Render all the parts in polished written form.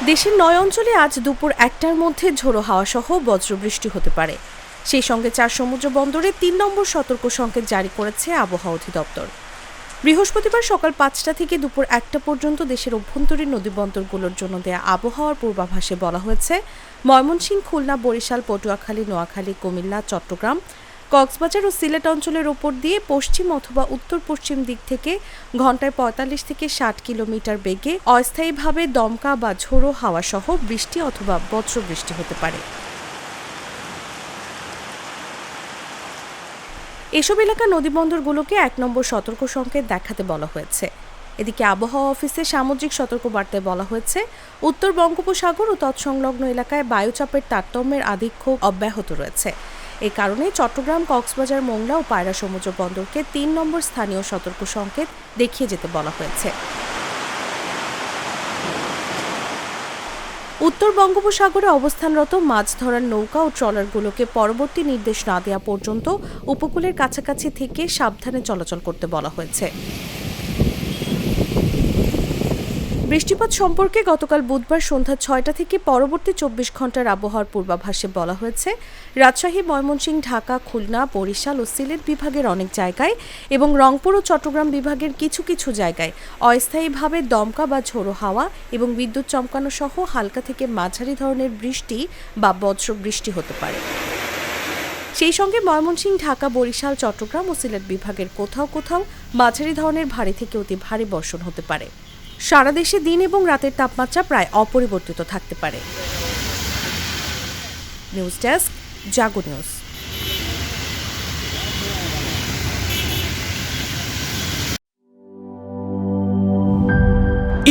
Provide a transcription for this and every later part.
দেশের ৯ অঞ্চলে আজ দুপুর ১টার মধ্যে ঝোড়ো হাওয়া সহ বজ্রবৃষ্টি হতে পারে। সেই সঙ্গে ৪ সমুদ্র বন্দরে ৩ নম্বর সতর্ক সংকেত জারি করেছে আবহাওয়া অধিদপ্তর। বৃহস্পতিবার সকাল ৫টা থেকে দুপুর ১টা পর্যন্ত দেশের অভ্যন্তরীণ নদীবন্দরগুলোর জন্য দেয়া আবহাওয়ার পূর্বাভাসে বলা হয়েছে, ময়মনসিংহ, খুলনা, বরিশাল, পটুয়াখালী, নোয়াখালী, কুমিল্লা, চট্টগ্রাম, কক্সবাজার ও সিলেট অঞ্চলের ওপর দিয়ে পশ্চিম অথবা উত্তর পশ্চিম দিক থেকে ঘন্টায় ৪৫ থেকে ৬০ কিলোমিটার বেগে অস্থায়ীভাবে দমকা বা ঝোড়ো হাওয়া সহ বৃষ্টি অথবা বজ্রবৃষ্টি হতে পারে। এসব এলাকার নদীবন্দরগুলোকে ১ নম্বর সতর্ক সংকেত দেখাতে বলা হয়েছে। এদিকে আবহাওয়া অফিসে সামুদ্রিক সতর্কবার্তায় বলা হয়েছে, উত্তর বঙ্গোপসাগর ও তৎসংলগ্ন এলাকায় বায়ুচাপের তারতম্যের আধিক্য অব্যাহত রয়েছে। এই কারণে চট্টগ্রাম, কক্সবাজার, মোংলা ও পায়রা সমুদ্র বন্দরকে ৩ নম্বর স্থানীয় সতর্ক সংকেত দেখিয়ে যেতে বলা হয়েছে। উত্তর বঙ্গোপসাগরে অবস্থানরত মাছ ধরার নৌকা ও ট্রলারগুলোকে পরবর্তী নির্দেশ না দেওয়া পর্যন্ত উপকূলের কাছাকাছি থেকে সাবধানে চলাচল করতে বলা হয়েছে। বৃষ্টিপাত সম্পর্কে গতকাল বুধবার সন্ধ্যা ৬টা থেকে পরবর্তী ২৪ ঘন্টার আবহাওয়ার পূর্বাভাসে বলা হয়েছে, রাজশাহী, ময়মনসিংহ, ঢাকা, খুলনা, বরিশাল ও সিলেট বিভাগের অনেক জায়গায় এবং রংপুর ও চট্টগ্রাম বিভাগের কিছু কিছু জায়গায় অস্থায়ীভাবে দমকা বা ঝোড়ো হাওয়া এবং বিদ্যুৎ চমকানো সহ হালকা থেকে মাঝারি ধরনের বৃষ্টি বা বজ্রবৃষ্টি হতে পারে। সেই সঙ্গে ময়মনসিংহ, ঢাকা, বরিশাল, চট্টগ্রাম ও সিলেট বিভাগের কোথাও কোথাও মাঝারি ধরনের ভারী থেকে অতি ভারী বর্ষণ হতে পারে। সারা দেশে দিন এবং রাতের তাপমাত্রা প্রায় অপরিবর্তিত থাকতে পারে। নিউজ ডেস্ক, জাগো নিউজ।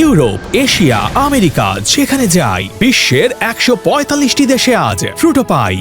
ইউরোপ, এশিয়া, আমেরিকা, যেখানে যাই বিশ্বের ১৪৫টি দেশে আজ ফ্রুটো পাই।